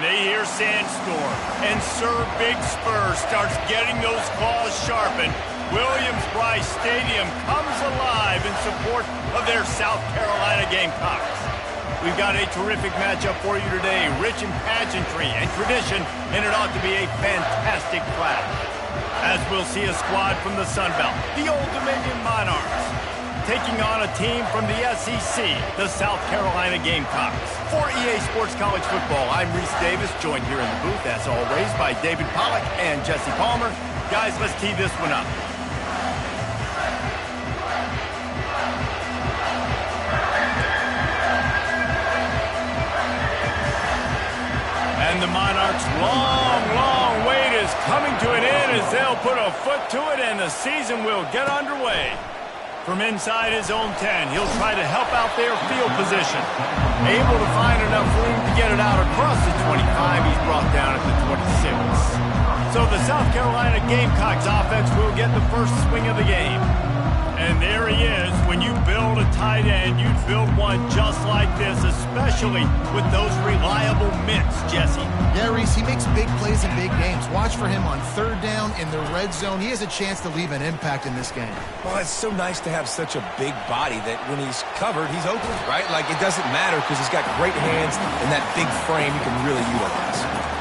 they hear Sandstorm, and Sir Big Spur starts getting those claws sharpened, Williams-Brice Stadium comes alive in support of their South Carolina Gamecocks. We've got a terrific matchup for you today, rich in pageantry and tradition, and it ought to be a fantastic clash. As we'll see a squad from the Sun Belt, the Old Dominion Monarchs, taking on a team from the SEC, the South Carolina Gamecocks. For EA Sports College Football, I'm Reese Davis, joined here in the booth, as always, by David Pollack and Jesse Palmer. Guys, let's tee this one up. And the Monarchs' long wait is coming to an end as they'll put a foot to it and the season will get underway. From inside his own 10, he'll try to help out their field position. Able to find enough room to get it out across the 25, he's brought down at the 26. So the South Carolina Gamecocks offense will get the first swing of the game. And there he is. When you build a tight end, you'd build one just like this, especially with those reliable mitts, Jesse. Yeah, Reese, he makes big plays in big games. Watch for him on third down in the red zone. He has a chance to leave an impact in this game. Well, it's so nice to have such a big body that when he's covered, he's open, right? Like, it doesn't matter because he's got great hands and that big frame he can really utilize.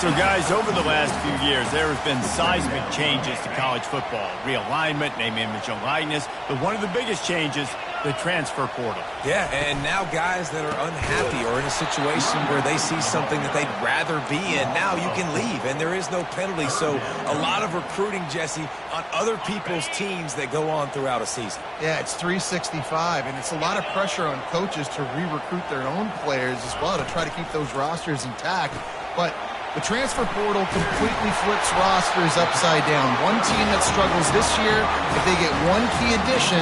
So, guys, over the last few years, there have been seismic changes to college football. Realignment, name, image, and likeness. But one of the biggest changes, the transfer portal. Yeah, and now guys that are unhappy or in a situation where they see something that they'd rather be in, now you can leave, and there is no penalty. So a lot of recruiting, Jesse, on other people's teams that go on throughout a season. Yeah, it's 365, and it's a lot of pressure on coaches to re-recruit their own players as well to try to keep those rosters intact. But the transfer portal completely flips rosters upside down. One team that struggles this year, if they get one key addition,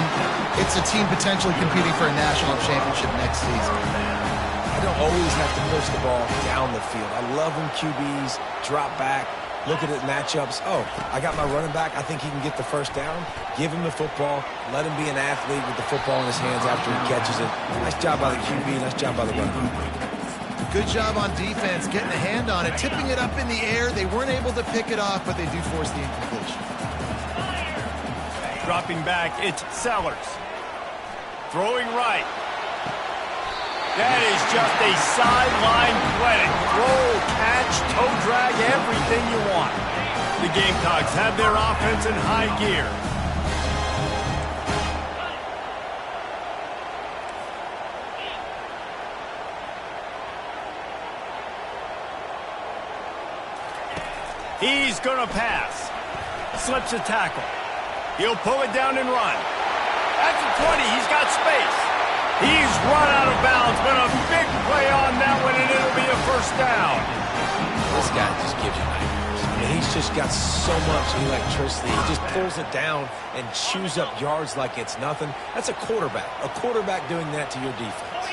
it's a team potentially competing for a national championship next season. I don't always have to push the ball down the field. I love when QBs drop back, look at it matchups. Oh, I got my running back. I think he can get the first down. Give him the football. Let him be an athlete with the football in his hands after he catches it. Nice job by the QB. Nice job by the running back. Good job on defense, getting a hand on it, tipping it up in the air. They weren't able to pick it off, but they do force the incompletion. Dropping back, it's Sellers. Throwing right. That is just a sideline play. Throw, catch, toe drag, everything you want. The Gamecocks have their offense in high gear. He's going to pass. Slips a tackle. He'll pull it down and run. At the 20, he's got space. He's run out of bounds, but a big play on that one, and it'll be a first down. This guy just gives you nightmares. I mean, he's just got so much electricity. He just pulls it down and chews up yards like it's nothing. That's a quarterback. A quarterback doing that to your defense.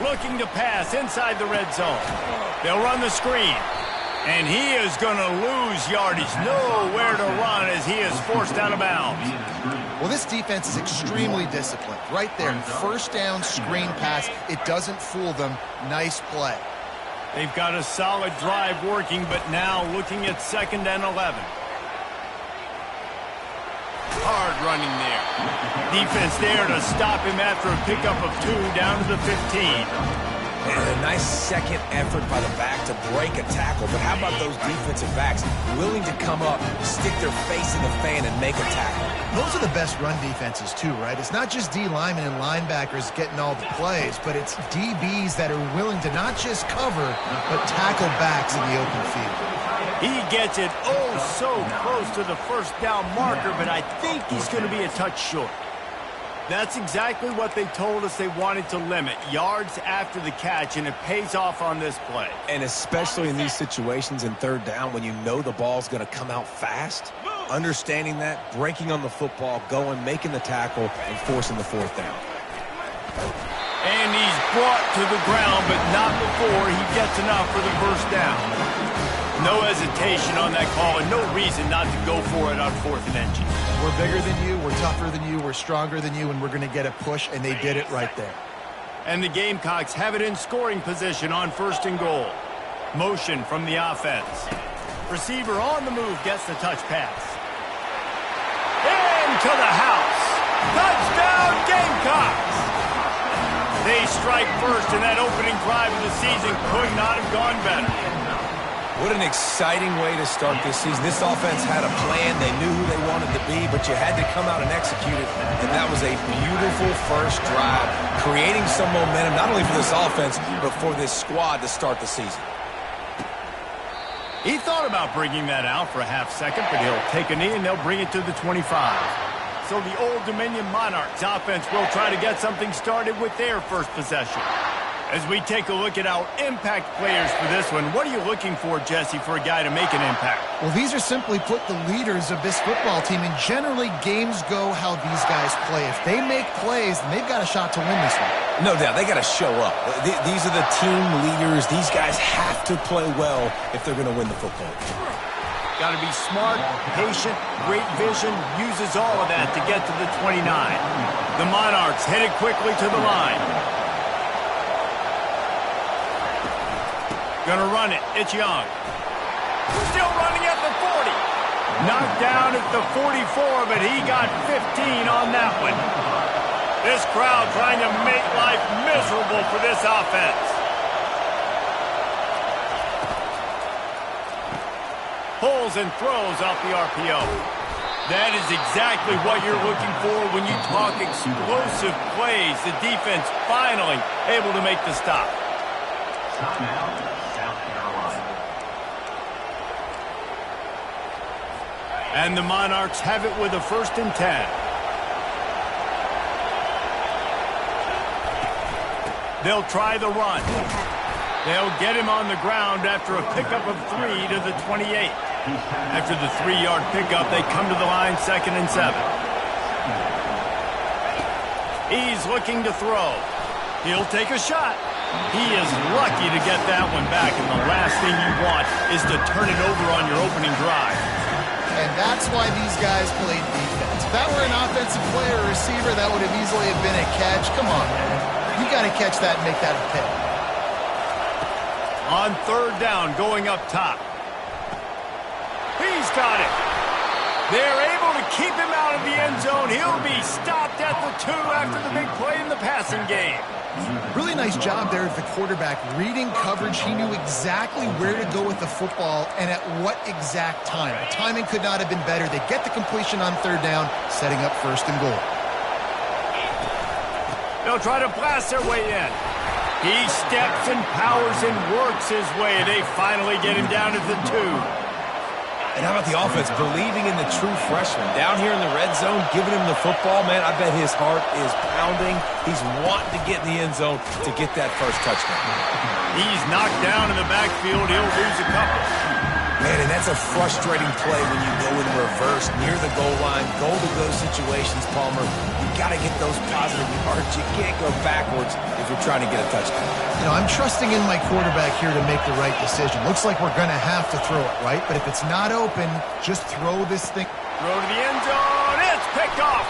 Looking to pass inside the red zone. They'll run the screen. And he is going to lose yardage. Nowhere to run as he is forced out of bounds. Well, this defense is extremely disciplined. Right there, first down, screen pass. It doesn't fool them. Nice play. They've got a solid drive working, but now looking at 2nd and 11. Hard running there. Defense there to stop him after a pickup of 2 down to the 15. And a nice second effort by the back to break a tackle. But how about those defensive backs willing to come up, stick their face in the fan, and make a tackle? Those are the best run defenses, too, right? It's not just D linemen and linebackers getting all the plays, but it's DBs that are willing to not just cover, but tackle backs in the open field. He gets it so close to the first down marker, but I think he's going to be a touch short. That's exactly what they told us they wanted to limit, yards after the catch, and it pays off on this play. And especially in these situations in third down when you know the ball's going to come out fast, understanding that, breaking on the football, going, making the tackle, and forcing the fourth down. And he's brought to the ground, but not before he gets enough for the first down. No hesitation on that call, and no reason not to go for it on 4th and inches. We're bigger than you, we're tougher than you, we're stronger than you, and we're going to get a push, and they did it right there. And the Gamecocks have it in scoring position on 1st and goal. Motion from the offense. Receiver on the move gets the touch pass. Into the house. Touchdown, Gamecocks! They strike first, and that opening drive of the season could not have gone better. What an exciting way to start this season. This offense had a plan. They knew who they wanted to be, but you had to come out and execute it. And that was a beautiful first drive, creating some momentum, not only for this offense, but for this squad to start the season. He thought about bringing that out for a half second, but he'll take a knee and they'll bring it to the 25. So the Old Dominion Monarchs offense will try to get something started with their first possession. As we take a look at our impact players for this one, what are you looking for, Jesse, for a guy to make an impact? Well, these are simply put the leaders of this football team, and generally games go how these guys play. If they make plays, then they've got a shot to win this one. No doubt, they got to show up. These are the team leaders. These guys have to play well if they're going to win the football. Got to be smart, patient, great vision, uses all of that to get to the 29. The Monarchs headed quickly to the line. Gonna run it. It's Young. Still running at the 40. Knocked down at the 44, but he got 15 on that one. This crowd trying to make life miserable for this offense. Pulls and throws off the RPO. That is exactly what you're looking for when you talk explosive plays. The defense finally able to make the stop. And the Monarchs have it with a 1st and 10. They'll try the run. They'll get him on the ground after a pickup of 3 to the 28. After the 3-yard pickup, they come to the line 2nd and 7. He's looking to throw. He'll take a shot. He is lucky to get that one back, and the last thing you want is to turn it over on your opening drive. And that's why these guys played defense. If that were an offensive player or receiver, that would have easily have been a catch. Come on, man. You got to catch that and make that a pick. On 3rd down, going up top. He's got it. They're able to keep him out of the end zone. He'll be stopped at the 2 after the big play in the passing game. Really nice job there of the quarterback. Reading coverage, he knew exactly where to go with the football and at what exact time. The timing could not have been better. They get the completion on 3rd down, setting up 1st and goal. They'll try to blast their way in. He steps and powers and works his way. They finally get him down at the 2. And how about the offense believing in the true freshman? Down here in the red zone, giving him the football, man, I bet his heart is pounding. He's wanting to get in the end zone to get that first touchdown. He's knocked down in the backfield. He'll lose a couple. Man, and that's a frustrating play when you go in reverse near the goal line. Goal-to-go situations, Palmer. You got to get those positive yards. You can't go backwards if you're trying to get a touchdown. You know, I'm trusting in my quarterback here to make the right decision. Looks like we're going to have to throw it, right? But if it's not open, just throw this thing. Throw to the end zone. It's picked off.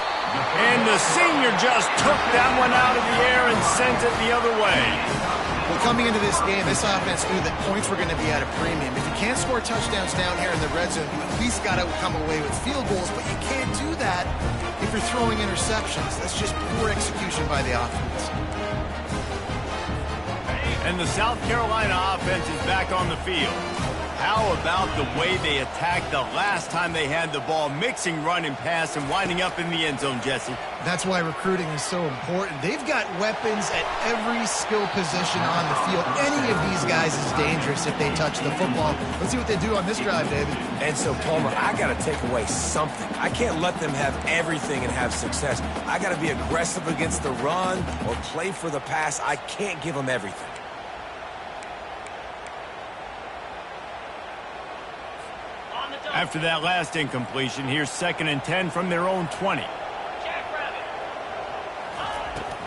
And the senior just took that one out of the air and sent it the other way. Well, coming into this game, this offense knew that points were going to be at a premium. If you can't score touchdowns down here in the red zone, you at least got to come away with field goals, but you can't do that if you're throwing interceptions. That's just poor execution by the offense. And the South Carolina offense is back on the field. How about the way they attacked the last time they had the ball, mixing run and pass and winding up in the end zone, Jesse? That's why recruiting is so important. They've got weapons at every skill position on the field. Any of these guys is dangerous if they touch the football. Let's see what they do on this drive, David. And so, Palmer, I got to take away something. I can't let them have everything and have success. I got to be aggressive against the run or play for the pass. I can't give them everything. After that last incompletion, here's 2nd and 10 from their own 20.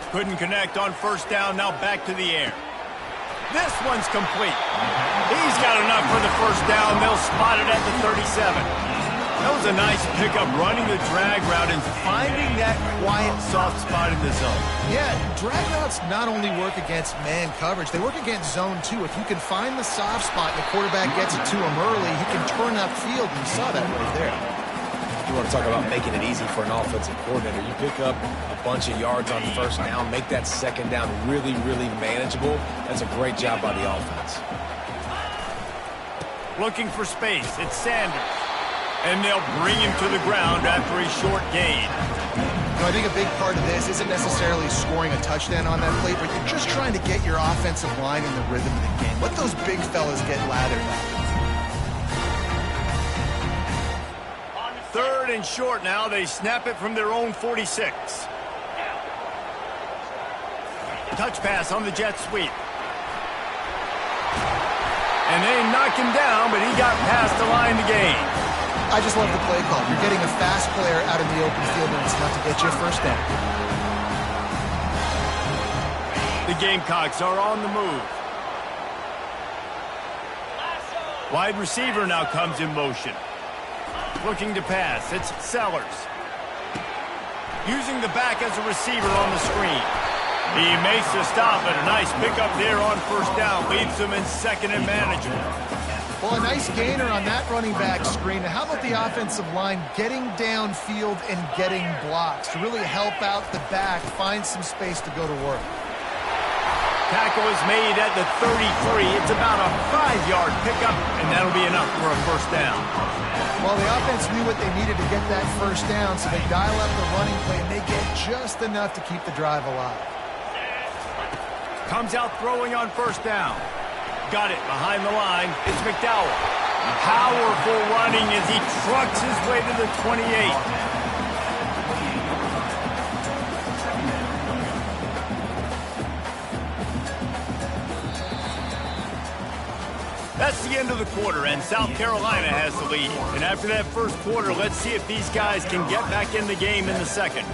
Couldn't connect on 1st down, now back to the air. This one's complete. He's got enough for the 1st down. They'll spot it at the 37. That was a nice pickup, running the drag route and finding that quiet, soft spot in the zone. Yeah, drag routes not only work against man coverage, they work against zone too. If you can find the soft spot and the quarterback gets it to him early, he can turn upfield, and you saw that right there. You want to talk about making it easy for an offensive coordinator. You pick up a bunch of yards on first down, make that second down really, really manageable. That's a great job by the offense. Looking for space. It's Sanders. And they'll bring him to the ground after a short gain. I think a big part of this isn't necessarily scoring a touchdown on that play, but you're just trying to get your offensive line in the rhythm of the game. Let those big fellas get lathered up. 3rd and short now. They snap it from their own 46. Touch pass on the jet sweep. And they knock him down, but he got past the line to gain. I just love the play call. You're getting a fast player out in the open field, and it's enough to get you a first down. The Gamecocks are on the move. Wide receiver now comes in motion. Looking to pass. It's Sellers. Using the back as a receiver on the screen. He makes the stop, and a nice pickup there on first down. Leaves him in 2nd and manageable. Well, a nice gainer on that running back screen. How about the offensive line getting downfield and getting blocks to really help out the back, find some space to go to work? Tackle is made at the 33. It's about a 5-yard pickup, and that'll be enough for a first down. Well, the offense knew what they needed to get that first down, so they dial up the running play, and they get just enough to keep the drive alive. Comes out throwing on first down. Got it behind the line. It's McDowell. Powerful running as he trucks his way to the 28. That's the end of the quarter, and South Carolina has the lead. And after that first quarter, let's see if these guys can get back in the game in the second.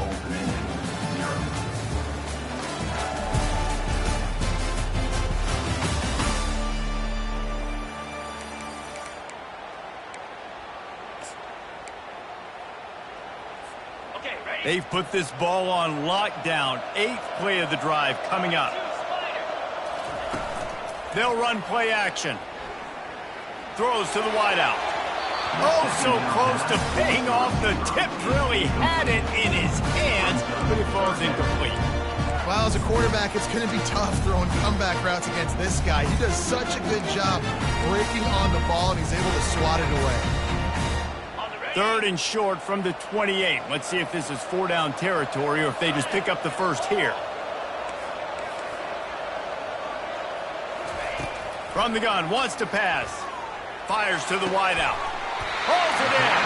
They've put this ball on lockdown. 8th play of the drive coming up. They'll run play action. Throws to the wideout. Oh, so close to paying off the tip drill. He had it in his hands, but it falls incomplete. Well, as a quarterback, it's going to be tough throwing comeback routes against this guy. He does such a good job breaking on the ball, and he's able to swat it away. 3rd and short from the 28. Let's see if this is 4-down territory or if they just pick up the first here. From the gun, wants to pass. Fires to the wideout. Pulls it in.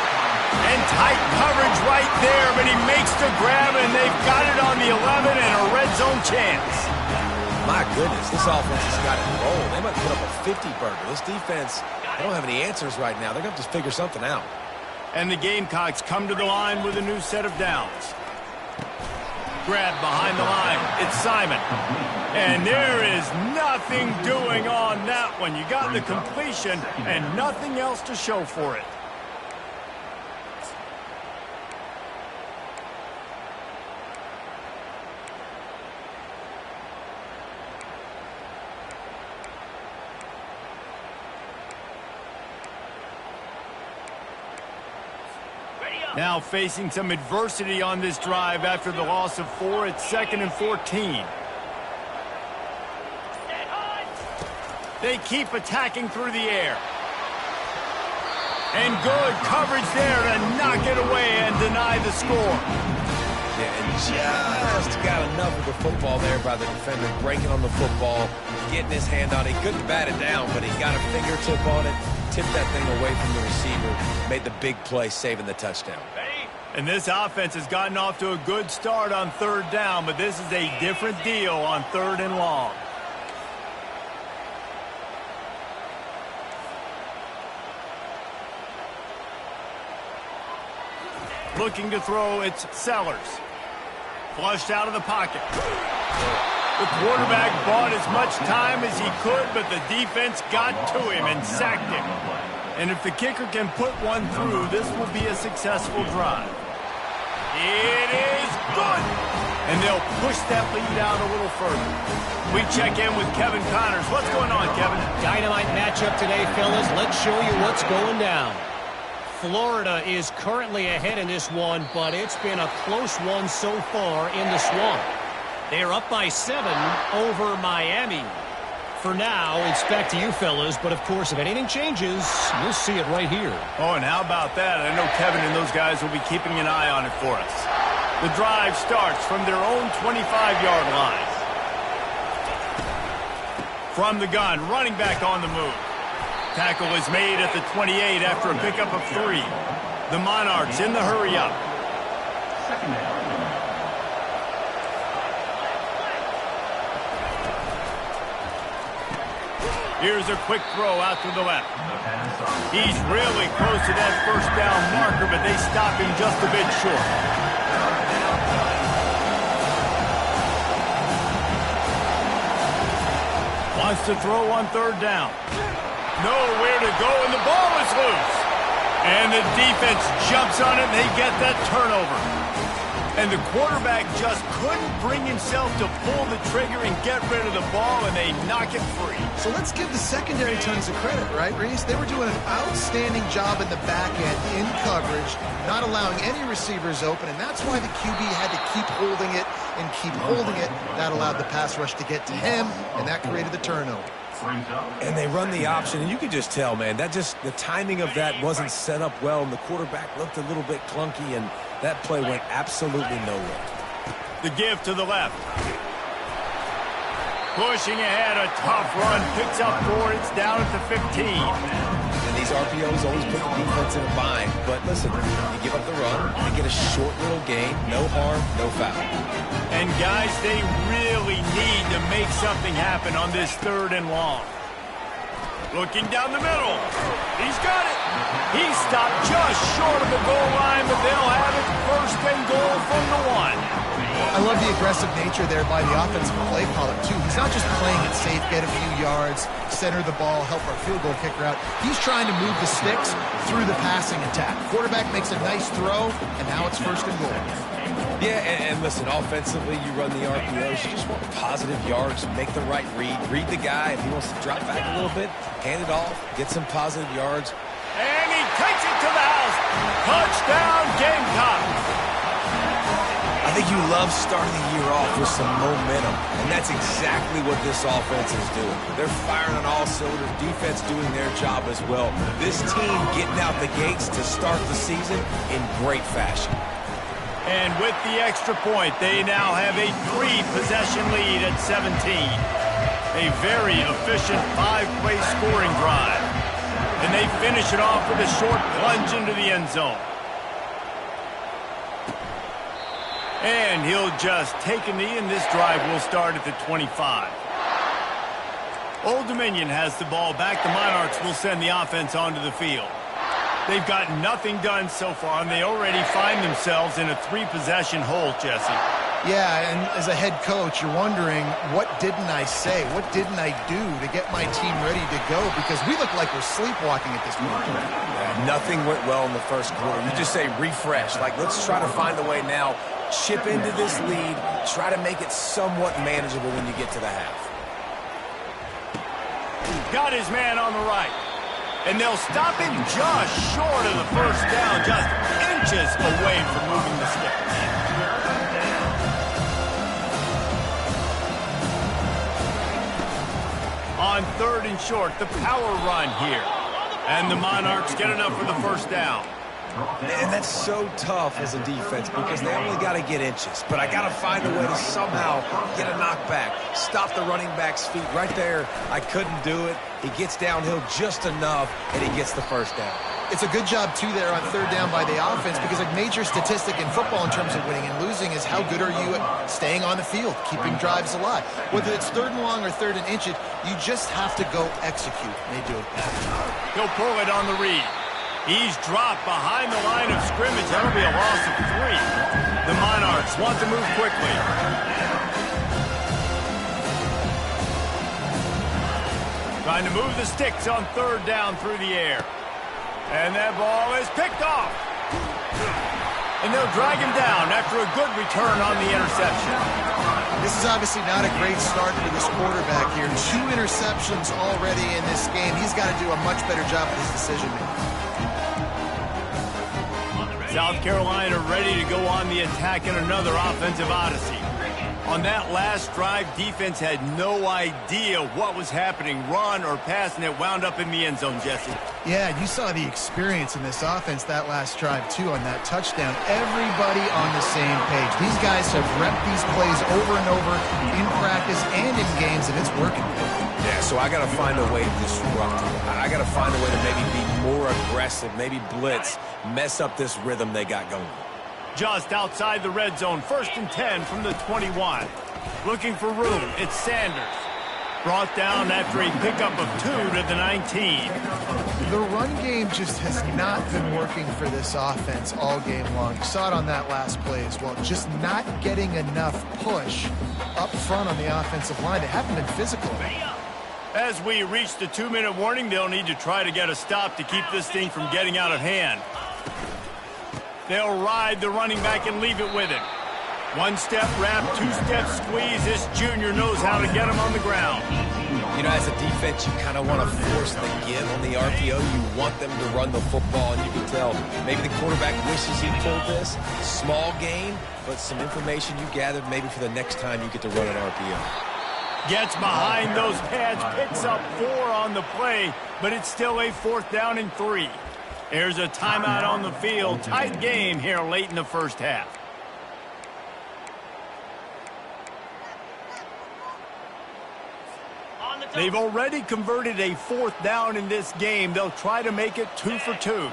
And tight coverage right there, but he makes the grab, and they've got it on the 11 and a red zone chance. My goodness, this offense has got it rolling. They might put up a 50-burger. This defense, they don't have any answers right now. They're going to have to figure something out. And the Gamecocks come to the line with a new set of downs. Grab behind the line. It's Simon. And there is nothing doing on that one. You got the completion and nothing else to show for it. Now facing some adversity on this drive after the loss of 4. It's 2nd and 14. They keep attacking through the air. And good coverage there to knock it away and deny the score. Yeah, and just got enough of the football there by the defender, breaking on the football, getting his hand on it. He couldn't bat it down, but he got a fingertip on it, tipped that thing away from the receiver, made the big play, saving the touchdown. And this offense has gotten off to a good start on 3rd down, but this is a different deal on 3rd and long. Looking to throw, it's Sellers. Flushed out of the pocket. The quarterback bought as much time as he could, but the defense got to him and sacked him. And if the kicker can put one through, this will be a successful drive. It is good! And they'll push that lead out a little further. We check in with Kevin Connors. What's going on, Kevin? Dynamite matchup today, fellas. Let's show you what's going down. Florida is currently ahead in this one, but it's been a close one so far in the Swamp. They're up by 7 over Miami. For now, it's back to you, fellas, but of course, if anything changes, you'll see it right here. Oh, and how about that? I know Kevin and those guys will be keeping an eye on it for us. The drive starts from their own 25-yard line. From the gun, running back on the move. Tackle is made at the 28 after a pickup of 3. The Monarchs in the hurry-up. Here's a quick throw out to the left. He's really close to that first down marker, but they stop him just a bit short. Wants to throw on 3rd down. Nowhere to go, and the ball is loose. And the defense jumps on it, and they get that turnover. And the quarterback just couldn't bring himself to pull the trigger and get rid of the ball, and they knock it free. So let's give the secondary tons of credit, right, Reese? They were doing an outstanding job in the back end in coverage, not allowing any receivers open, and that's why the QB had to keep holding it and keep holding it. That allowed the pass rush to get to him, and that created the turnover. And they run the option, and you can just tell, man, the timing of that wasn't set up well, and the quarterback looked a little bit clunky, and that play went absolutely nowhere. The give to the left. Pushing ahead, a tough run, picks up 4, it's down at the 15. And these RPOs always put the defense in a bind, but listen, you give up the run, you get a short little gain, no harm, no foul. And guys, they really need to make something happen on this 3rd and long. Looking down the middle. He's got it. He stopped just short of the goal line, but they'll have it 1st and goal from the 1. I love the aggressive nature there by the offensive play caller, too. He's not just playing it safe, get a few yards, center the ball, help our field goal kicker out. He's trying to move the sticks through the passing attack. Quarterback makes a nice throw, and now it's 1st and goal. Yeah, and listen, offensively, you run the RPOs. You just want positive yards, make the right read. Read the guy. If he wants to drop back a little bit, hand it off, get some positive yards. And he takes it to the house. Touchdown, Gamecocks. I think you love starting the year off with some momentum, and that's exactly what this offense is doing. They're firing on all cylinders, defense doing their job as well. This team getting out the gates to start the season in great fashion. And with the extra point, they now have a 3-possession lead at 17. A very efficient 5-play scoring drive. And they finish it off with a short plunge into the end zone. And he'll just take a knee, and this drive will start at the 25. Old Dominion has the ball back. The Monarchs will send the offense onto the field. They've got nothing done so far, and they already find themselves in a 3-possession hole, Jesse. Yeah, and as a head coach, you're wondering, what didn't I say? What didn't I do to get my team ready to go? Because we look like we're sleepwalking at this point. Yeah, nothing went well in the 1st quarter. You just say refresh. Like, let's try to find a way now, chip into this lead, try to make it somewhat manageable when you get to the half. Got his man on the right. And they'll stop him just short of the 1st down, just inches away from moving the sticks. On 3rd and short, the power run here. And the Monarchs get enough for the 1st down. And that's so tough as a defense because they only got to get inches. But I got to find a way to somehow get a knockback, stop the running back's feet. Right there, I couldn't do it. He gets downhill just enough, and he gets the 1st down. It's a good job, too, there on 3rd down by the offense because a major statistic in football in terms of winning and losing is how good are you at staying on the field, keeping drives alive. Whether it's 3rd and long or 3rd and inches, you just have to go execute. They do it. He'll pull it on the read. He's dropped behind the line of scrimmage. That'll be a loss of 3. The Monarchs want to move quickly. Trying to move the sticks on 3rd down through the air. And that ball is picked off. And they'll drag him down after a good return on the interception. This is obviously not a great start for this quarterback here. 2 interceptions already in this game. He's got to do a much better job with his decision-making. South Carolina ready to go on the attack in another offensive odyssey. On that last drive, defense had no idea what was happening, run or pass, and it wound up in the end zone, Jesse. Yeah, you saw the experience in this offense that last drive, too, on that touchdown. Everybody on the same page. These guys have repped these plays over and over in practice and in games, and it's working. Yeah, so I got to find a way to disrupt them. I got to find a way to maybe be more aggressive, maybe blitz, mess up this rhythm they got going. Just outside the red zone, 1st and 10 from the 21. Looking for room, it's Sanders. Brought down after a pickup of 2 to the 19. The run game just has not been working for this offense all game long. You saw it on that last play as well. Just not getting enough push up front on the offensive line. They haven't been physical. As we reach the 2-minute warning, they'll need to try to get a stop to keep this thing from getting out of hand. They'll ride the running back and leave it with him. 1-step wrap, 2-step squeeze. This junior knows how to get him on the ground. You know, as a defense, you kind of want to force the give on the RPO. You want them to run the football, and you can tell maybe the quarterback wishes he pulled this. Small gain, but some information you gathered maybe for the next time you get to run an RPO. Gets behind those pads, picks up 4 on the play, but it's still a 4th down and 3. There's a timeout on the field. Tight game here late in the first half. They've already converted a 4th down in this game. They'll try to make it 2 for 2.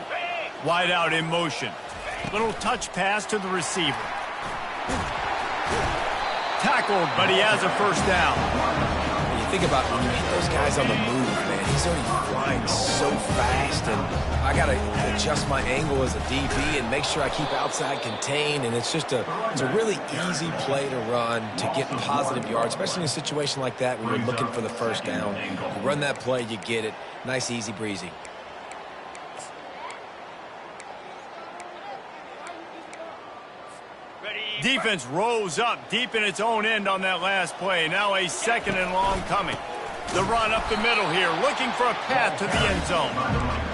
Wide out in motion. Little touch pass to the receiver. Tackled, but he has a 1st down. When you think about when you hit those guys on the move, man, he's already flying so fast, and I got to adjust my angle as a DB and make sure I keep outside contained, and it's just it's a really easy play to run to get positive yards, especially in a situation like that when you're looking for the 1st down. You run that play, you get it. Nice, easy breezy. Defense rose up deep in its own end on that last play. Now a 2nd and long coming. The run up the middle here, looking for a path to the end zone.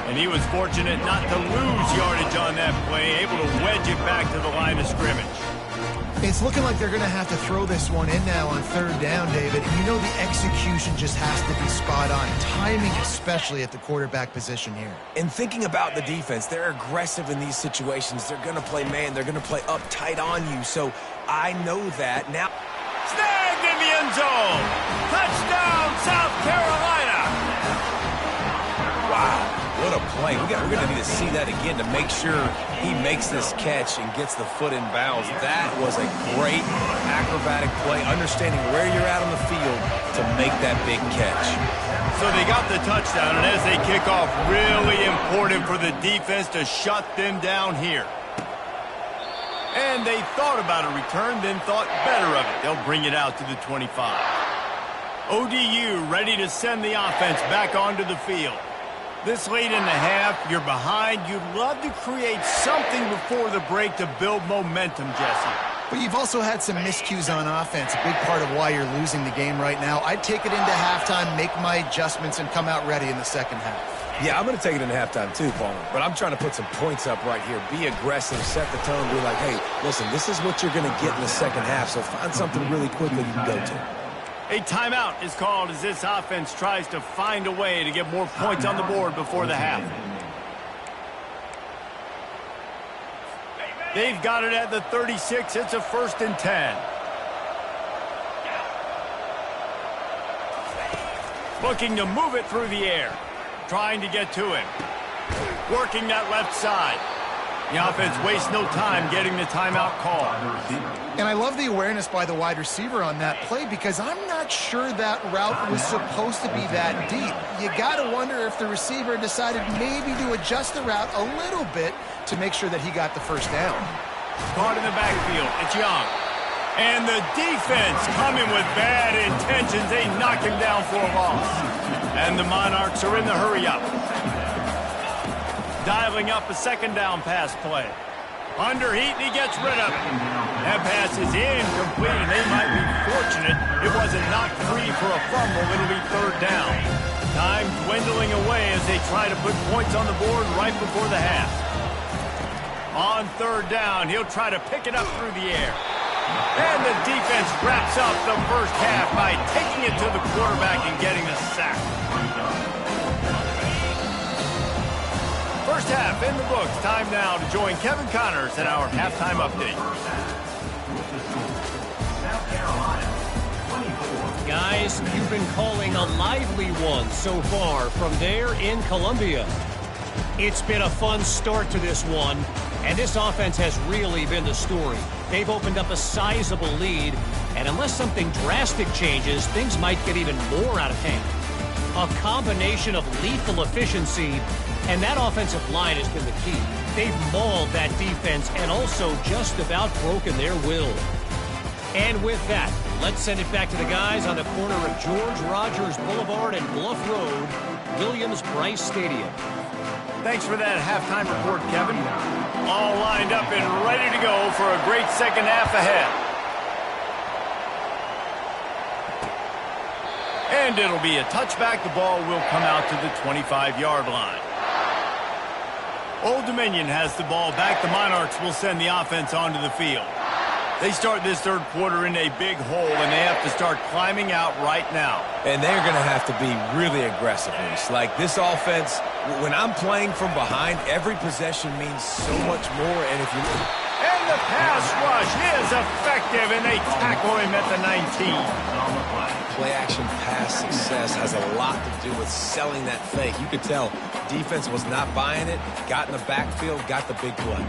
And he was fortunate not to lose yardage on that play, able to wedge it back to the line of scrimmage. It's looking like they're going to have to throw this one in now on 3rd down, David. And you know the execution just has to be spot on. Timing especially at the quarterback position here. And thinking about the defense, they're aggressive in these situations. They're going to play man. They're going to play up tight on you. So I know that. Now, snagged in the end zone. Touchdown, South Carolina. Wow. What a play. We're going to need to see that again to make sure he makes this catch and gets the foot in bounds. That was a great acrobatic play, understanding where you're at on the field to make that big catch. So they got the touchdown, and as they kick off, really important for the defense to shut them down here. And they thought about a return, then thought better of it. They'll bring it out to the 25. ODU ready to send the offense back onto the field. This late in the half, you're behind. You'd love to create something before the break to build momentum, Jesse. But you've also had some miscues on offense, a big part of why you're losing the game right now. I'd take it into halftime, make my adjustments, and come out ready in the 2nd half. Yeah, I'm going to take it into halftime too, Paul. But I'm trying to put some points up right here. Be aggressive, set the tone, be like, hey, listen, this is what you're going to get in the 2nd half, so find something really quickly you can go to. A timeout is called as this offense tries to find a way to get more points on the board before the half. They've got it at the 36. It's a 1st and 10. Looking to move it through the air. Trying to get to him. Working that left side. The offense wastes no time getting the timeout call. And I love the awareness by the wide receiver on that play because I'm not sure that route was supposed to be that deep. You got to wonder if the receiver decided maybe to adjust the route a little bit to make sure that he got the 1st down. Caught in the backfield. It's Young. And the defense coming with bad intentions. They knock him down for a loss. And the Monarchs are in the hurry-up. dialing up a second down pass play. Under heat, and he gets rid of it. That pass is incomplete, and they might be fortunate it wasn't knocked free for a fumble. It'll be third down. Time dwindling away as they try to put points on the board right before the half. On third down, he'll try to pick it up through the air. And the defense wraps up the first half by taking it to the quarterback and getting a sack. First half in the books. Time now to join Kevin Connors in our halftime update. Guys, you've been calling a lively one so far from there in Columbia. It's been a fun start to this one, and this offense has really been the story. They've opened up a sizable lead, and unless something drastic changes, things might get even more out of hand. A combination of lethal efficiency, and that offensive line has been the key. They've mauled that defense and also just about broken their will. And with that, let's send it back to the guys on the corner of George Rogers Boulevard and Bluff Road, Williams-Brice Stadium. Thanks for that halftime report, Kevin. All lined up and ready to go for a great second half ahead. And it'll be a touchback. The ball will come out to the 25-yard line. Old Dominion has the ball back. The Monarchs will send the offense onto the field. They start this third quarter in a big hole, and they have to start climbing out right now. And they're going to have to be really aggressive. Like this offense, when I'm playing from behind, every possession means so much more. And if you and the pass rush is effective, and they tackle him at the 19. Play-action pass success has a lot to do with selling that fake. You could tell defense was not buying it, got in the backfield, got the big play.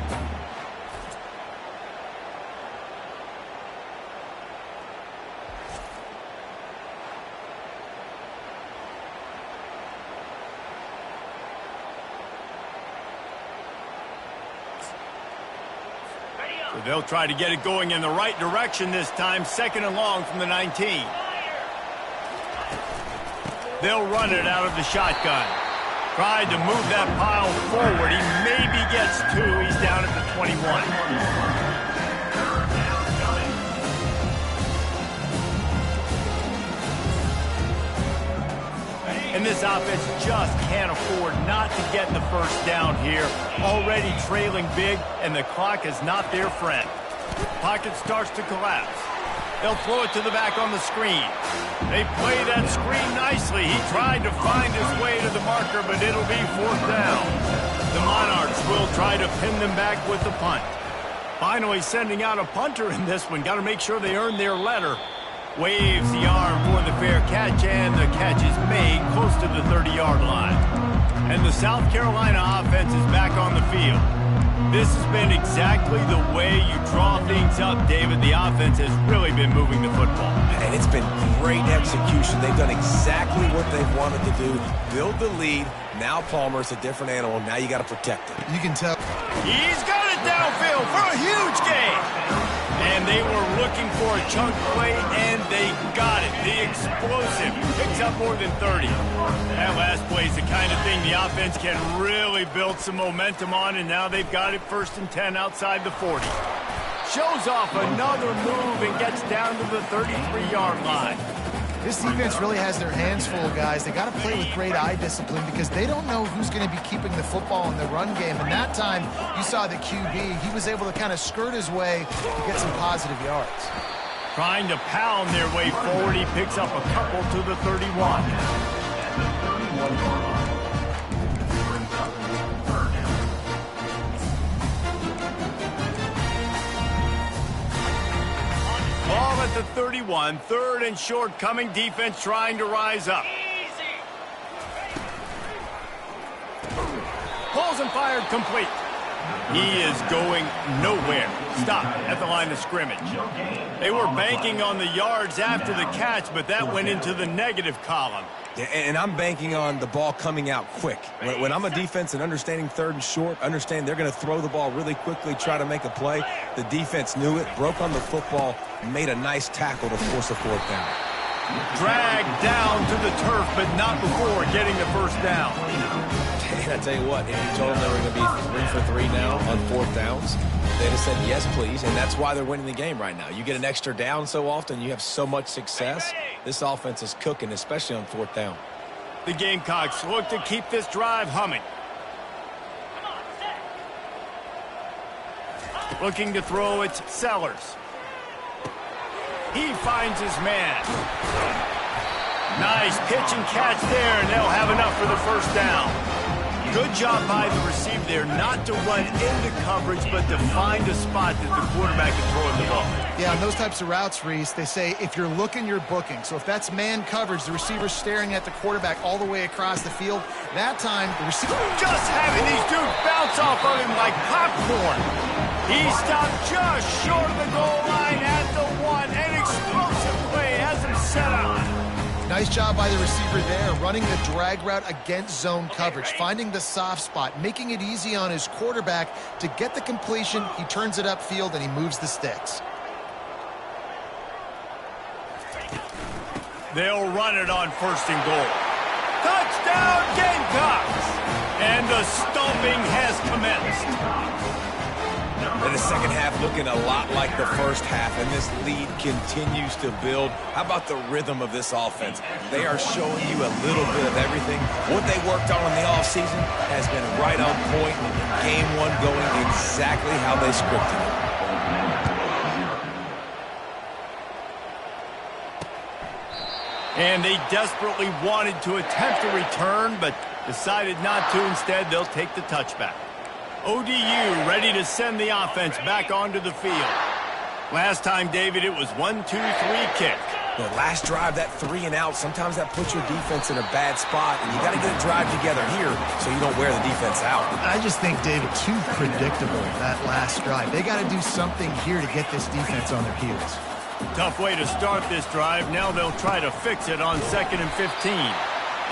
So they'll try to get it going in the right direction this time, second and long from the 19. They'll run it out of the shotgun. Tried to move that pile forward. He maybe gets two. He's down at the 21. And this offense just can't afford not to get the first down here. Already trailing big, and the clock is not their friend. Pocket starts to collapse. They'll throw it to the back on the screen. They play that screen nicely. He tried to find his way to the marker, but it'll be fourth down. The Monarchs will try to pin them back with the punt. Finally sending out a punter in this one. Got to make sure they earn their letter. Waves the arm for the fair catch, and the catch is made close to the 30-yard line. And the South Carolina offense is back on the field. This has been exactly the way you draw things up, David. The offense has really been moving the football. And it's been great execution. They've done exactly what they've wanted to do. Build the lead. Now Palmer's a different animal. Now you got to protect it. You can tell. He's got it downfield for a huge gain. And they were looking for a chunk play, and they got it. The explosive picks up more than 30. That last play is the kind of thing the offense can really build some momentum on, and now they've got it first and 10 outside the 40. Shows off another move and gets down to the 33-yard line. This defense really has their hands full, guys. They got to play with great eye discipline because they don't know who's going to be keeping the football in the run game. And that time, you saw the QB. He was able to kind of skirt his way to get some positive yards. Trying to pound their way forward. He picks up a couple to the 31. Ball at the 31, third and short coming, defense trying to rise up. Pulls and fired complete. He is going nowhere. Stop at the line of scrimmage. They were banking on the yards after the catch, but that went into the negative column. And I'm banking on the ball coming out quick. When I'm a defense and understanding third and short, understand they're going to throw the ball really quickly, try to make a play. The defense knew it, broke on the football, made a nice tackle to force a fourth down. Dragged down to the turf, but not before getting the first down. I tell you what, if you told them they were going to be 3 for 3 now on 4th downs, they'd have said yes, please, and that's why they're winning the game right now. You get an extra down so often, you have so much success. This offense is cooking, especially on 4th down. The Gamecocks look to keep this drive humming. Looking to throw, it's Sellers. He finds his man. Nice pitch and catch there, and they'll have enough for the first down. Good job by the receiver there not to run into coverage, but to find a spot that the quarterback can throw in the ball. Yeah, on those types of routes, Reese, they say if you're looking, you're booking. So if that's man coverage, the receiver's staring at the quarterback all the way across the field, that time the receiver... Just having these dudes bounce off of him like popcorn. He stopped just short of the goal line at the 1. An explosive play has him set up. Nice job by the receiver there, running the drag route against zone coverage, finding the soft spot, making it easy on his quarterback to get the completion. He turns it upfield, and he moves the sticks. They'll run it on 1st and goal. Touchdown, Gamecocks! And the stomping has commenced. And the second half looking a lot like the first half, and this lead continues to build. How about the rhythm of this offense? They are showing you a little bit of everything. What they worked on in the offseason has been right on point. Game 1 going exactly how they scripted it. And they desperately wanted to attempt a return, but decided not to. Instead, they'll take the touchback. ODU ready to send the offense back onto the field. Last time, David, it was 1-2-3 kick. The last drive, that 3 and out, sometimes that puts your defense in a bad spot, and you got to get a drive together here so you don't wear the defense out. I just think, David, too predictable, that last drive. They got to do something here to get this defense on their heels. Tough way to start this drive. Now they'll try to fix it on 2nd and 15.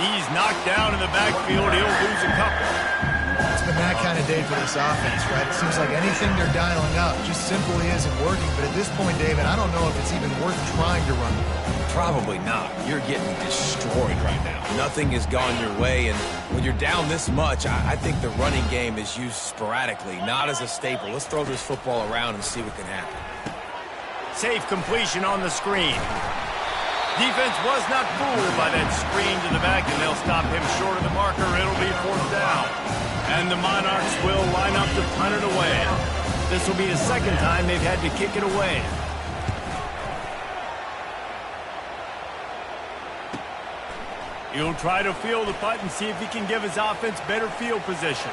He's knocked down in the backfield. He'll lose a couple. It's been that kind of day for this offense, right? It seems like anything they're dialing up just simply isn't working. But at this point, David, I don't know if it's even worth trying to run the ball. Probably not. You're getting destroyed right now. Nothing has gone your way, and when you're down this much, I think the running game is used sporadically, not as a staple. Let's throw this football around and see what can happen. Safe completion on the screen. Defense was not fooled by that screen to the back, and they'll stop him short of the marker. It'll be 4th down. And the Monarchs will line up to punt it away. This will be the second time they've had to kick it away. He'll try to field the punt and see if he can give his offense better field position.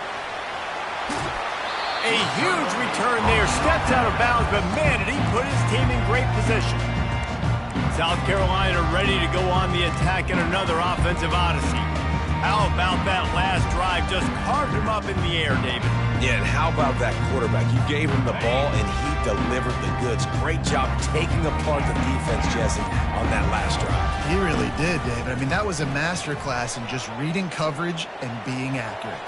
A huge return there. Steps out of bounds, but man, did he put his team in great position. South Carolina ready to go on the attack in another offensive odyssey. How about that last drive? Just carved him up in the air, David. Yeah, and how about that quarterback? You gave him the ball, and he delivered the goods. Great job taking apart the defense, Jesse, on that last drive. He really did, David. I mean, that was a masterclass in just reading coverage and being accurate.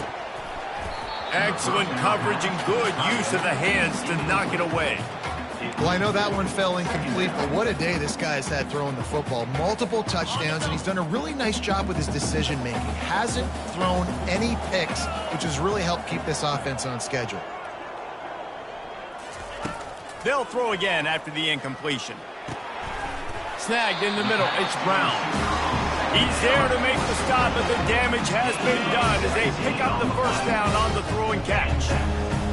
Excellent coverage and good use of the hands to knock it away. Well, I know that one fell incomplete, but what a day this guy's had throwing the football. Multiple touchdowns, and he's done a really nice job with his decision-making. Hasn't thrown any picks, which has really helped keep this offense on schedule. They'll throw again after the incompletion. Snagged in the middle. It's Brown. He's there to make the stop, but the damage has been done as they pick up the first down on the throw and catch.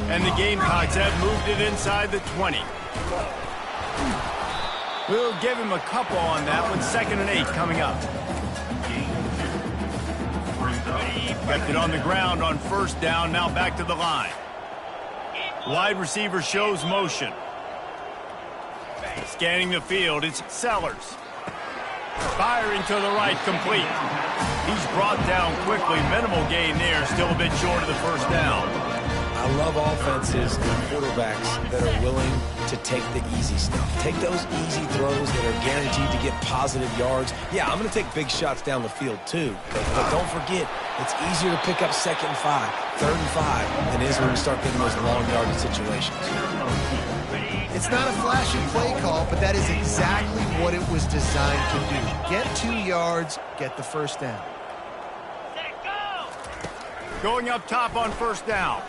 And the Gamecocks have moved it inside the 20. We'll give him a couple on that one. 2nd and 8 coming up. Kept it on the ground on 1st down. Now back to the line. Wide receiver shows motion. Scanning the field, it's Sellers. Firing to the right, complete. He's brought down quickly. Minimal gain there, still a bit short of the first down. I love offenses and quarterbacks that are willing to take the easy stuff. Take those easy throws that are guaranteed to get positive yards. Yeah, I'm going to take big shots down the field too. But don't forget, it's easier to pick up 2nd and 5, 3rd and 5 than it is when we start getting those long yardage situations. It's not a flashy play call, but that is exactly what it was designed to do. Get 2 yards, get the first down. Going up top on first down.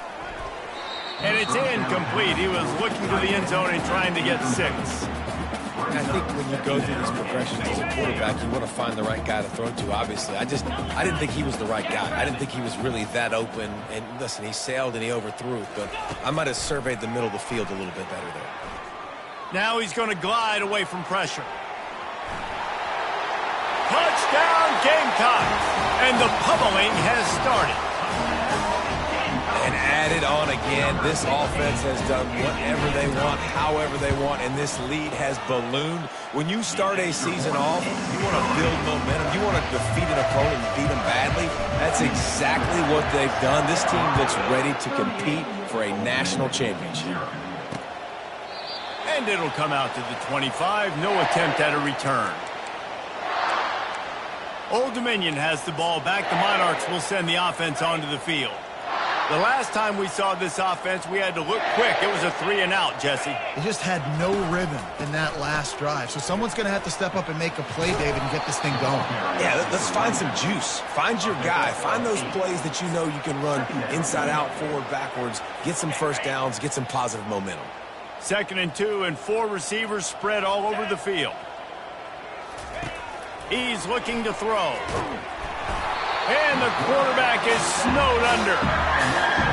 And it's incomplete. He was looking to the end zone and trying to get 6. I think when you go through these progressions as a quarterback, you want to find the right guy to throw to, obviously. I didn't think he was the right guy. I didn't think he was really that open. And listen, he sailed and he overthrew it, but I might have surveyed the middle of the field a little bit better there. Now he's going to glide away from pressure. Touchdown, Gamecocks! And the pummeling has started. And added on again, this offense has done whatever they want, however they want, and this lead has ballooned. When you start a season off, you want to build momentum. You want to defeat an opponent and beat them badly. That's exactly what they've done. This team looks ready to compete for a national championship. And it'll come out to the 25. No attempt at a return. Old Dominion has the ball back. The Monarchs will send the offense onto the field. The last time we saw this offense, we had to look quick. It was a 3-and-out, Jesse. They just had no rhythm in that last drive. So someone's going to have to step up and make a play, David, and get this thing going. Yeah, let's find some juice. Find your guy. Find those plays that you know you can run inside out, forward, backwards. Get some first downs. Get some positive momentum. 2nd and 2, and 4 receivers spread all over the field. He's looking to throw. And the quarterback is snowed under.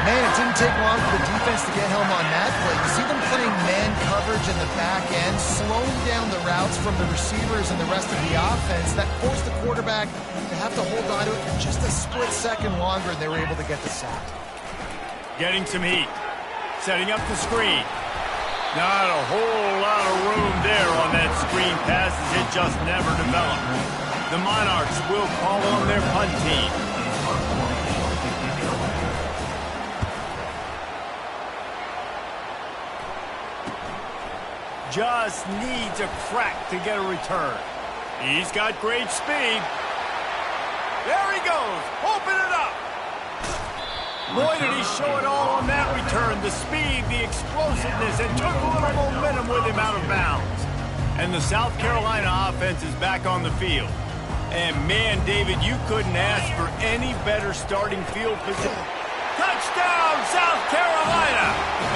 Man, it didn't take long for the defense to get home on that play. You see them putting man coverage in the back end, slowing down the routes from the receivers and the rest of the offense. That forced the quarterback to have to hold on to it for just a split second longer, and they were able to get the sack. Getting some heat. Setting up the screen. Not a whole lot of room there on that screen pass as it just never developed. The Monarchs will call on their punt team. Just needs a crack to get a return. He's got great speed. There he goes. Open it up. Boy, did he show it all on that return. The speed, the explosiveness, and took a little momentum with him out of bounds. And the South Carolina offense is back on the field. And man, David, you couldn't ask for any better starting field position. Touchdown, South Carolina!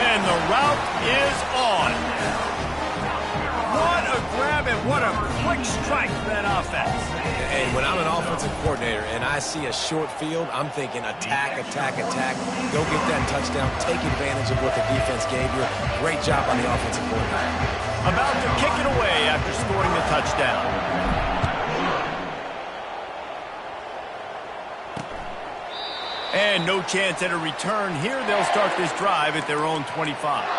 And the route is on. What a grab and what a quick strike for that offense. And when I'm an offensive coordinator and I see a short field, I'm thinking attack, attack, attack. Go get that touchdown. Take advantage of what the defense gave you. Great job on the offensive coordinator. About to kick it away after scoring the touchdown. And no chance at a return here. They'll start this drive at their own 25.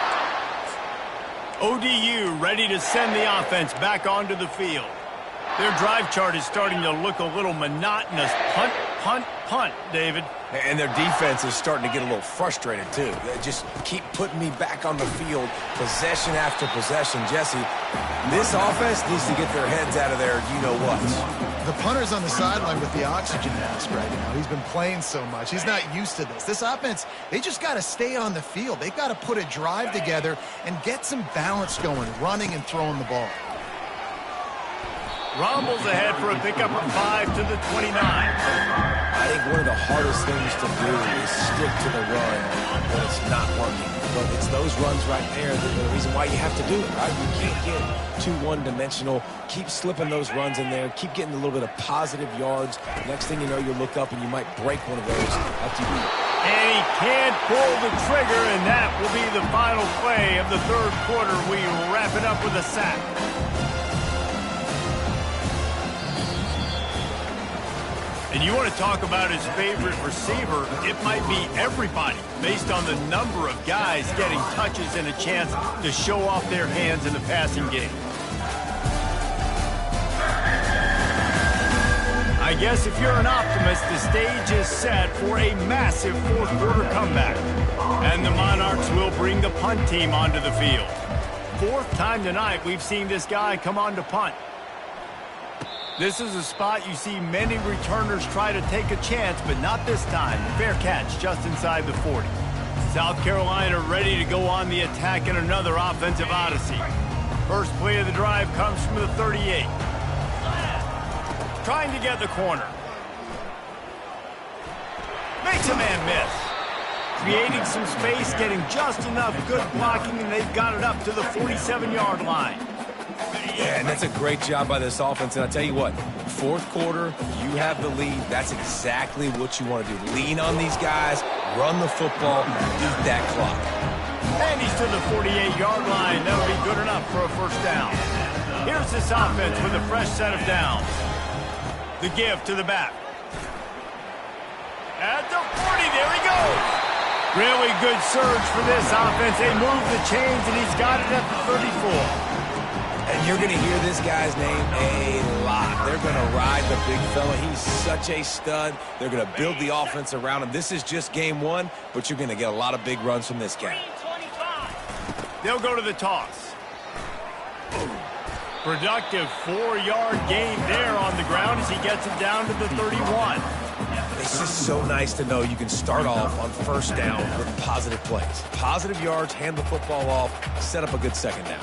ODU ready to send the offense back onto the field. Their drive chart is starting to look a little monotonous. Punt, punt, punt, David. And their defense is starting to get a little frustrated, too. They just keep putting me back on the field, possession after possession. Jesse, this offense needs to get their heads out of there, you-know-what. The punter's on the sideline with the oxygen mask right now. He's been playing so much. He's not used to this. This offense, they just got to stay on the field. They've got to put a drive together and get some balance going, running and throwing the ball. Rumbles ahead for a pickup of 5 to the 29. I think one of the hardest things to do is stick to the run when it's not working. But it's those runs right there that are the reason why you have to do it, right? You can't get too one-dimensional. Keep slipping those runs in there. Keep getting a little bit of positive yards. Next thing you know, you'll look up and you might break one of those after you beat it. And he can't pull the trigger, and that will be the final play of the third quarter. We wrap it up with a sack. And you want to talk about his favorite receiver, it might be everybody, based on the number of guys getting touches and a chance to show off their hands in the passing game. I guess if you're an optimist, the stage is set for a massive fourth quarter comeback. And the Monarchs will bring the punt team onto the field. Fourth time tonight we've seen this guy come on to punt. This is a spot you see many returners try to take a chance, but not this time. Fair catch just inside the 40. South Carolina ready to go on the attack in another offensive odyssey. First play of the drive comes from the 38. Trying to get the corner. Makes a man miss. Creating some space, getting just enough good blocking, and they've got it up to the 47-yard line. Yeah, and that's a great job by this offense. And I tell you what, fourth quarter, you have the lead. That's exactly what you want to do. Lean on these guys, run the football, eat that clock. And he's to the 48-yard line. That'll be good enough for a first down. Here's this offense with a fresh set of downs. The give to the back. At the 40, there he goes. Really good surge for this offense. They move the chains, and he's got it at the 34. And you're going to hear this guy's name a lot. They're going to ride the big fella. He's such a stud. They're going to build the offense around him. This is just game one, but you're going to get a lot of big runs from this guy. They'll go to the toss. Productive 4-yard gain there on the ground as he gets it down to the 31. It's just so nice to know you can start off on first down with positive plays. Positive yards, hand the football off, set up a good second down.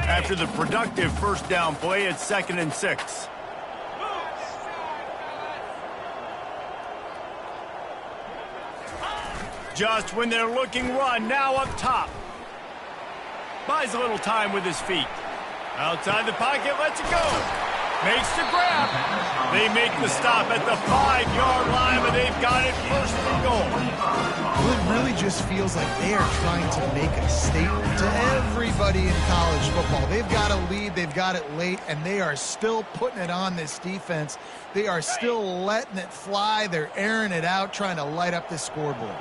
After the productive first down play, it's 2nd and 6. Just when they're looking run, now up top. Buys a little time with his feet. Outside the pocket, lets it go. Makes the grab. They make the stop at the 5-yard line, but they've got it first and goal. Well, it really just feels like they are trying to make a statement to everybody in college football. They've got a lead, they've got it late, and they are still putting it on this defense. They are still letting it fly. They're airing it out, trying to light up the scoreboard.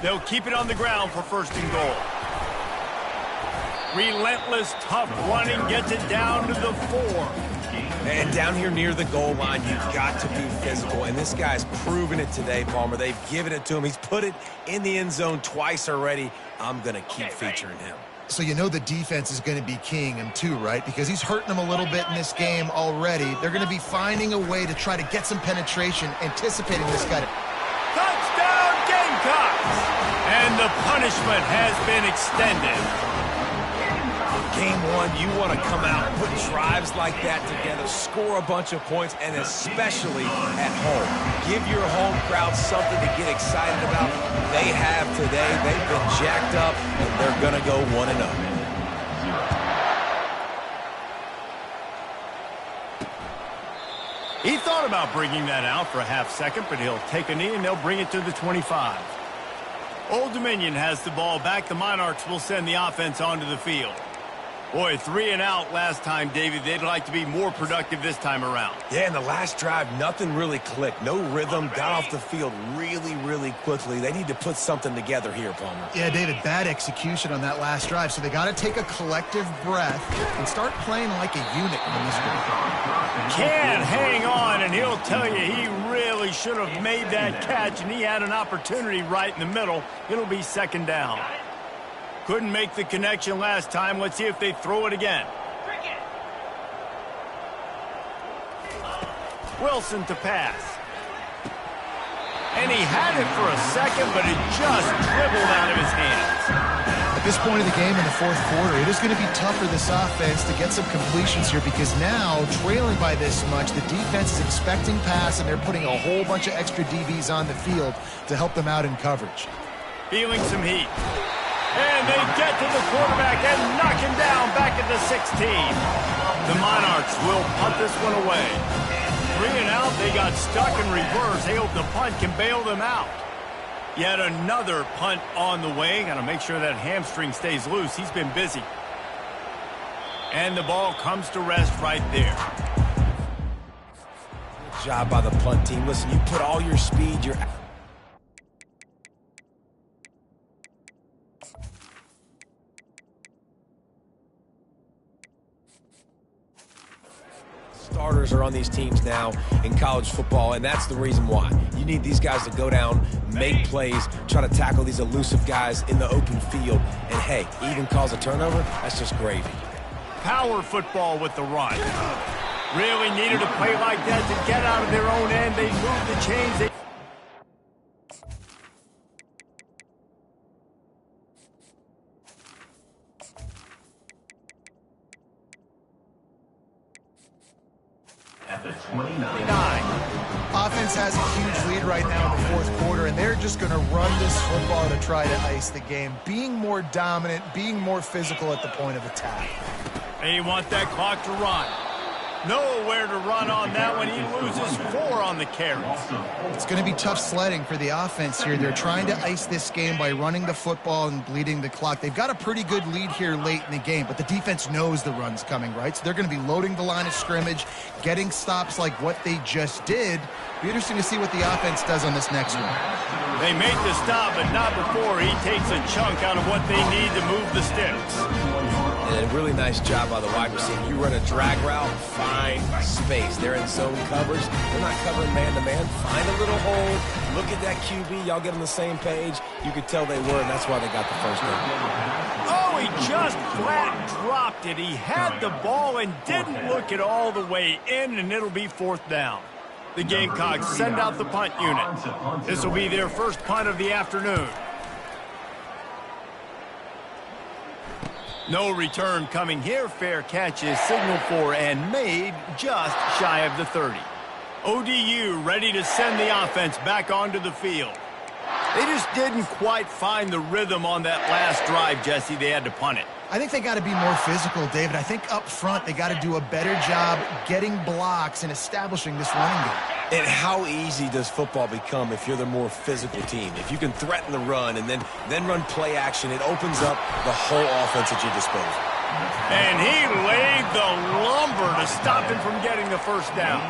They'll keep it on the ground for first and goal. Relentless, tough running gets it down to the 4. And down here near the goal line, you've got to be physical. And this guy's proven it today, Palmer. They've given it to him. He's put it in the end zone twice already. I'm going to keep featuring him. So you know the defense is going to be keying him too, right? Because he's hurting them a little bit in this game already. They're going to be finding a way to try to get some penetration, anticipating this guy. Touchdown, Gamecocks! And the punishment has been extended. Game one, you want to come out, put drives like that together, score a bunch of points, and especially at home. Give your home crowd something to get excited about. They have today. They've been jacked up, and they're going to go 1-0. He thought about bringing that out for a half second, but he'll take a knee, and they'll bring it to the 25. Old Dominion has the ball back. The Monarchs will send the offense onto the field. Boy, 3 and out last time, David. They'd like to be more productive this time around. Yeah, in the last drive, nothing really clicked. No rhythm, got off the field really, really quickly. They need to put something together here, Palmer. Yeah, David, bad execution on that last drive. So they got to take a collective breath and start playing like a unit in this one. Can hang on, and he'll tell you he really should have made that catch, and he had an opportunity right in the middle. It'll be 2nd down. Couldn't make the connection last time. Let's see if they throw it again. Wilson to pass. And he had it for a second, but it just dribbled out of his hands. At this point of the game in the fourth quarter, it is going to be tough for this offense to get some completions here because now, trailing by this much, the defense is expecting pass, and they're putting a whole bunch of extra DBs on the field to help them out in coverage. Feeling some heat. And they get to the quarterback and knock him down back at the 16. The Monarchs will punt this one away. 3 and out, they got stuck in reverse. They hope the punt can bail them out. Yet another punt on the way. Got to make sure that hamstring stays loose. He's been busy. And the ball comes to rest right there. Good job by the punt team. Listen, you put all your speed, your... Starters are on these teams now in college football, and that's the reason why. You need these guys to go down, make plays, try to tackle these elusive guys in the open field, and hey, even cause a turnover, that's just gravy. Power football with the run. Really needed a play like that to get out of their own end. They moved the chains. At the 29. Offense has a huge lead right now in the fourth quarter, and they're just going to run this football to try to ice the game, being more dominant, being more physical at the point of attack. They want that clock to run. Nowhere to run on that one. He loses 4 on the carries. It's going to be tough sledding for the offense here. They're trying to ice this game by running the football and bleeding the clock. They've got a pretty good lead here late in the game, but the defense knows the run's coming, right? So they're going to be loading the line of scrimmage, getting stops like what they just did. Be interesting to see what the offense does on this next one. They make the stop, but not before he takes a chunk out of what they need to move the sticks. And a really nice job by the wide receiver. You run a drag route, find space. They're in zone covers. They're not covering man-to-man. Find a little hole. Look at that QB. Y'all get on the same page. You could tell they were, and that's why they got the first down. Oh, he just flat dropped it. He had the ball and didn't look it all the way in, and it'll be 4th down. The Gamecocks send out the punt unit. This will be their first punt of the afternoon. No return coming here. Fair catch is signaled for and made just shy of the 30. ODU ready to send the offense back onto the field. They just didn't quite find the rhythm on that last drive, Jesse. They had to punt it. I think they got to be more physical, David. I think up front they got to do a better job getting blocks and establishing this running game. And how easy does football become if you're the more physical team? If you can threaten the run and then run play action, it opens up the whole offense at your disposal. And he laid the lumber to stop him from getting the first down.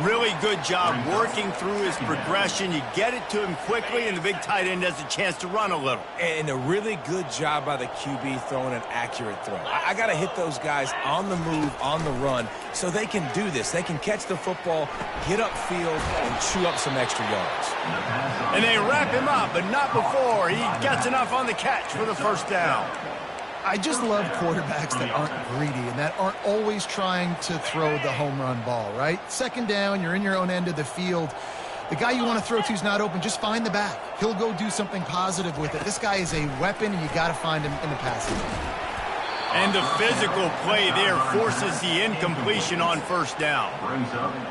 Really good job working through his progression. You get it to him quickly, and the big tight end has a chance to run a little. And a really good job by the QB throwing an accurate throw. I got to hit those guys on the move, on the run, so they can do this. They can catch the football, get upfield, and chew up some extra yards. And they wrap him up, but not before he gets enough on the catch for the first down. I just love quarterbacks that aren't greedy and that aren't always trying to throw the home run ball, right? Second down, you're in your own end of the field. The guy you want to throw to is not open. Just find the back. He'll go do something positive with it. This guy is a weapon, and you got to find him in the passing game. And the physical play there forces the incompletion on first down.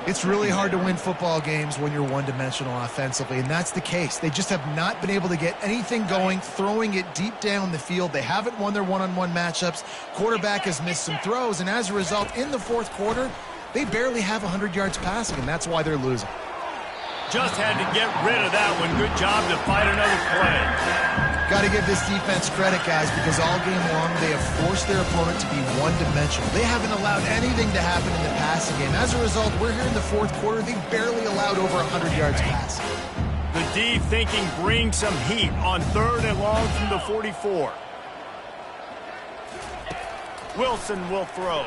It's really hard to win football games when you're one-dimensional offensively, and that's the case. They just have not been able to get anything going, throwing it deep down the field. They haven't won their one-on-one matchups. Quarterback has missed some throws, and as a result, in the fourth quarter, they barely have 100 yards passing, and that's why they're losing. Just had to get rid of that one. Good job to fight another play. Got to give this defense credit, guys, because all game long they have forced their opponent to be one-dimensional. They haven't allowed anything to happen in the passing game. As a result, we're here in the fourth quarter. They barely allowed over 100 yards passing. The D thinking bring some heat on 3rd and long from the 44. Wilson will throw.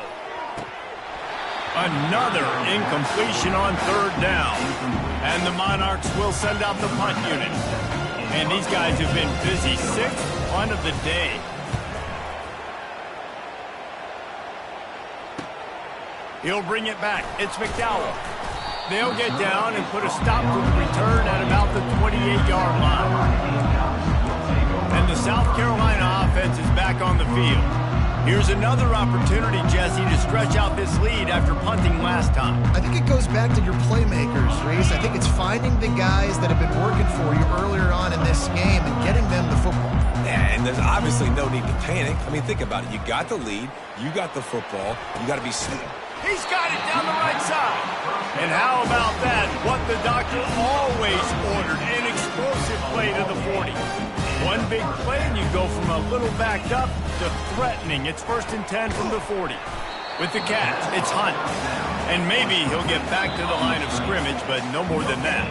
Another incompletion on 3rd down. And the Monarchs will send out the punt unit. And these guys have been busy. 6th punt of the day. He'll bring it back. It's McDowell. They'll get down and put a stop to the return at about the 28-yard line. And the South Carolina offense is back on the field. Here's another opportunity, Jesse, to stretch out this lead after punting last time. I think it goes back to your playmakers, Reese. I think it's finding the guys that have been working for you earlier on in this game and getting them the football. Yeah, and there's obviously no need to panic. I mean, think about it. You got the lead. You got the football. You got to be smart. He's got it down the right side. And how about that? What the doctor always ordered, an explosive play to the 40. One big play and you go from a little backed up to threatening. It's 1st and 10 from the 40. With the catch, it's Hunt. And maybe he'll get back to the line of scrimmage, but no more than that.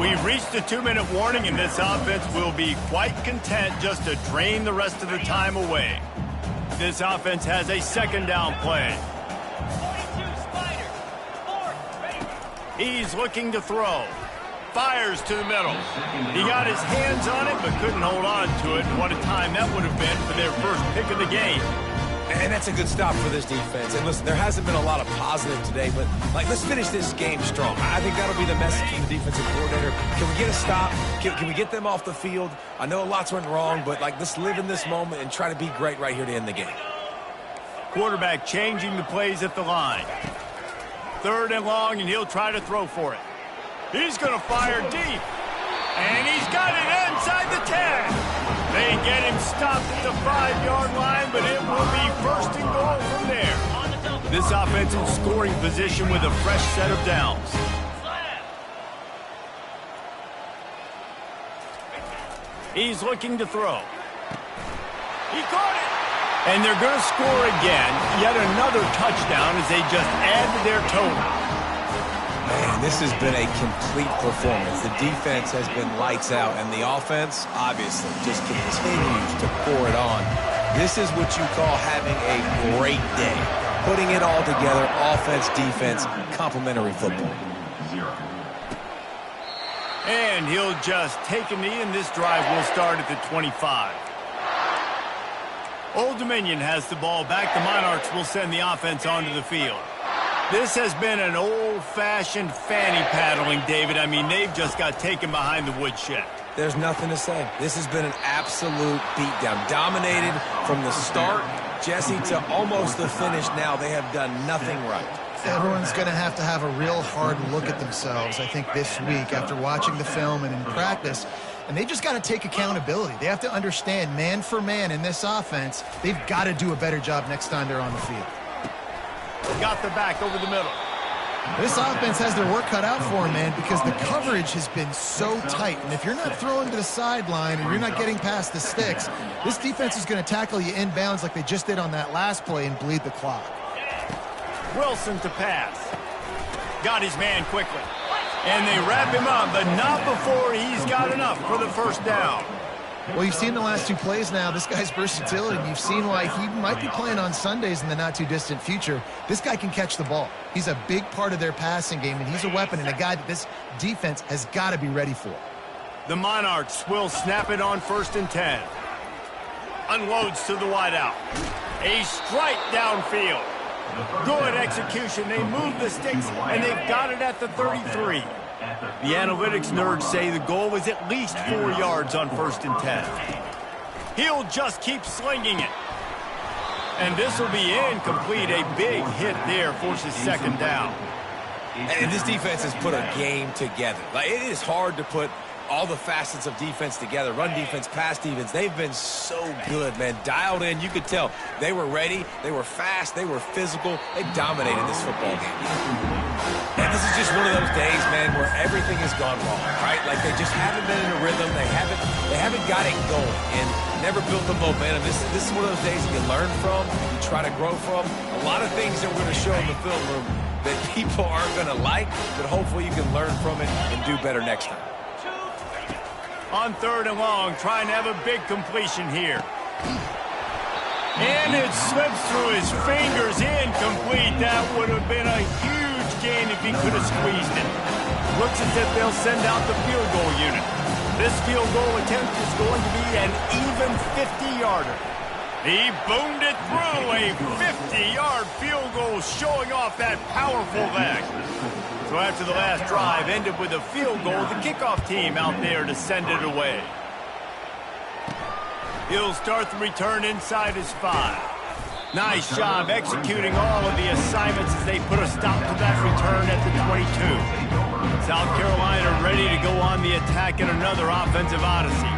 We've reached the 2-minute warning, and this offense will be quite content just to drain the rest of the time away. This offense has a 2nd down play. He's looking to throw. Fires to the middle. He got his hands on it, but couldn't hold on to it. And what a time that would have been for their first pick of the game. And that's a good stop for this defense. And listen, there hasn't been a lot of positive today, but, let's finish this game strong. I think that'll be the message from the defensive coordinator. Can we get a stop? Can we get them off the field? I know lots went wrong, but, let's live in this moment and try to be great right here to end the game. Quarterback changing the plays at the line. 3rd and long, and he'll try to throw for it. He's going to fire deep. And he's got it inside the 10. They get him stopped at the 5-yard line, but it will be 1st and goal from there. This offense in scoring position with a fresh set of downs. He's looking to throw. He caught it. And they're going to score again. Yet another touchdown as they just add to their total. Man, this has been a complete performance. The defense has been lights out, and the offense, obviously, just continues to pour it on. This is what you call having a great day. Putting it all together, offense, defense, complementary football. And he'll just take a knee, and this drive will start at the 25. Old Dominion has the ball back. The Monarchs will send the offense onto the field. This has been an old-fashioned fanny paddling, David. I mean, they've just got taken behind the woodshed. There's nothing to say. This has been an absolute beatdown. Dominated from the start, Jesse, to almost the finish now. They have done nothing right. Everyone's going to have a real hard look at themselves, I think, this week after watching the film and in practice. And they just got to take accountability. They have to understand, man for man in this offense, they've got to do a better job next time they're on the field. Got the back over the middle. This offense has their work cut out for them, man, because the coverage has been so tight. And if you're not throwing to the sideline and you're not getting past the sticks, this defense is going to tackle you inbounds like they just did on that last play and bleed the clock. Wilson to pass. Got his man quickly. And they wrap him up, but not before he's got enough for the 1st down. Well, you've seen the last 2 plays now, this guy's versatility. You've seen why he might be playing on Sundays in the not-too-distant future. This guy can catch the ball. He's a big part of their passing game, and he's a weapon and a guy that this defense has got to be ready for. The Monarchs will snap it on 1st and 10. Unloads to the wideout. A strike downfield. Good execution. They move the sticks, and they've got it at the 33. The analytics nerds say the goal was at least 4 yards on 1st and 10. He'll just keep slinging it. And this will be incomplete. A big hit there forces 2nd down. And this defense has put a game together. It is hard to put all the facets of defense together. Run defense, pass defense. They've been so good, man. Dialed in. You could tell they were ready. They were fast. They were physical. They dominated this football game. And this is just one of those days, man, where everything has gone wrong, right? They just haven't been in a rhythm. They haven't got it going and never built the momentum. This is one of those days you learn from, you try to grow from. A lot of things that we're going to show in the film room that people aren't going to like, but hopefully you can learn from it and do better next time. On 3rd and long, trying to have a big completion here. And it slips through his fingers, incomplete. That would have been a huge gain if he could have squeezed it. Looks as if they'll send out the field goal unit. This field goal attempt is going to be an even 50-yarder. He boomed it through, a 50-yard field goal showing off that powerful leg. So after the last drive ended with a field goal, the kickoff team out there to send it away. He'll start the return inside his 5. Nice job executing all of the assignments as they put a stop to that return at the 22. South Carolina ready to go on the attack in another offensive odyssey.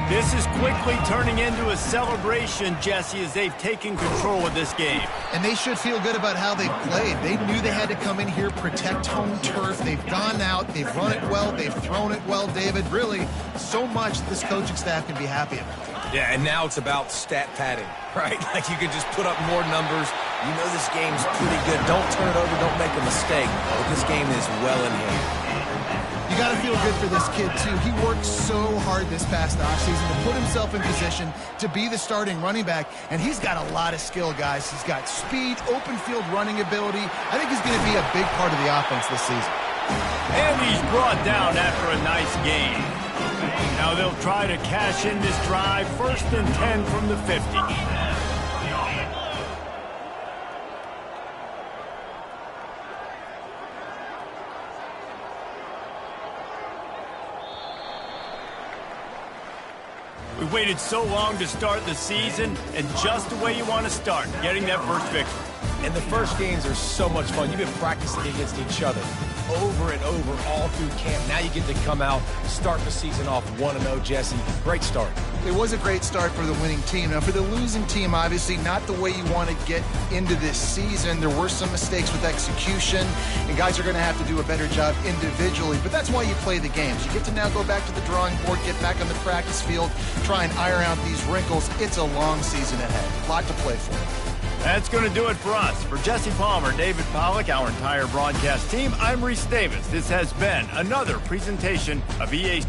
This is quickly turning into a celebration, Jesse, as they've taken control of this game. And they should feel good about how they've played. They knew they had to come in here, protect home turf. They've gone out, they've run it well, they've thrown it well, David. Really, so much this coaching staff can be happy about. Yeah, and now it's about stat padding, right? You can just put up more numbers. You know this game's pretty good. Don't turn it over, don't make a mistake. But this game is well in hand. You got to feel good for this kid, too. He worked so hard this past offseason to put himself in position to be the starting running back, and he's got a lot of skill, guys. He's got speed, open field running ability. I think he's going to be a big part of the offense this season. And he's brought down after a nice gain. Now they'll try to cash in this drive, 1st and 10 from the 50. waited so long to start the season, and just the way you want to start, getting that first victory. And the first games are so much fun. You've been practicing against each other over and over all through camp. Now you get to come out, start the season off 1-0, Jesse. Great start. It was a great start for the winning team. Now, for the losing team, obviously not the way you want to get into this season. There were some mistakes with execution, and guys are going to have to do a better job individually. But that's why you play the games. You get to now go back to the drawing board, get back on the practice field, try and iron out these wrinkles. It's a long season ahead. A lot to play for. That's going to do it for us. For Jesse Palmer, David Pollack, our entire broadcast team, I'm Reese Davis. This has been another presentation of EA